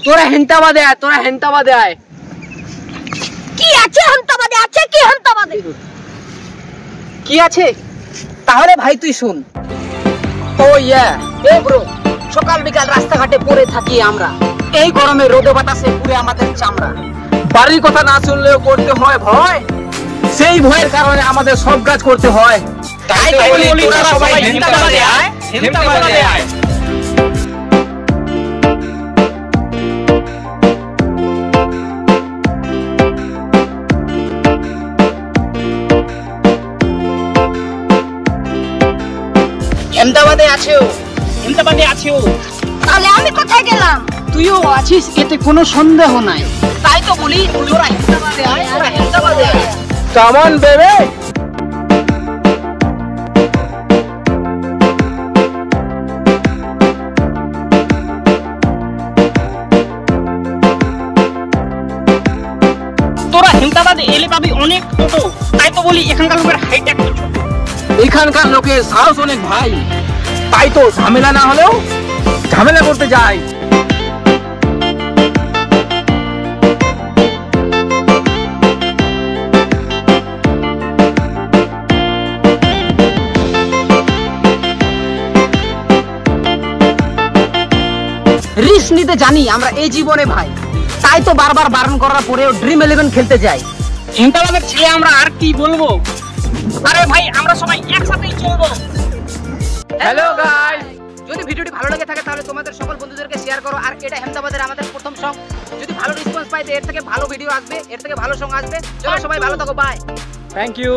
তোরা হেন্তাবাদে আয়, তোরা হেন্তাবাদে আয়। কি আছে হেন্তাবাদে? আছে কি হেন্তাবাদে? কি আছে? তাহলে ভাই তুই শুন। ও ইয়া, এ ব্রো, সকাল বিকাল রাস্তাঘাটে পড়ে থাকি আমরা, এই গরমে রোদে বাতাসে পুড়ে আমাদের চামড়া। বাড়ির কথা না শুনলেও করতে হয় ভয়, সেই ভয়ের কারণে আমাদের সব কাজ করতে হয়। তাই তো বলি তোরা সবাই হেন্তাবাদে আয়, হেন্তাবাদে আয়। হেন্তাবাদে আছো, হেন্তাবাদে আছো। তাহলে আমি কোথায় গেলাম? তুইও আছিস, এতে কোনো সন্দেহ নাই। তাই তো বলি তোরা হেন্তাবাদে আয়, তোরা হেন্তাবাদে আয়। Come on baby. তোরা হেন্তাবাদে এলে পাবি অনেক টোটো, তাই তো বলি এখানকার লোকের হাইট একটু ছোট। এখানকার লোকের সাহস অনেক ভাই, তাই তো ঝামেলা না হলেও ঝামেলা করতে যায়। রিস্ক নিতে জানি আমরা এই জীবনে ভাই, তাই তো বারবার বারণ করার পরেও ড্রিম 11 খেলতে যাই। হেন্তাবাদের ছেলে আমরা, আর কি বলবো। আরে ভাই আমরা সবাই একসাথেই চলবো। হ্যালো গাইস, যদি ভিডিওটি ভালো লাগে থাকে তাহলে তোমাদের সকল বন্ধুদেরকে শেয়ার করো। আর এটা হেন্তাবাদের আমাদের প্রথম সং, যদি ভালো রেসপন্স পাই এর থেকে ভালো ভিডিও আসবে, এর থেকে ভালো সং আসবে। চলো সবাই ভালো থাকো, বাই। Thank you.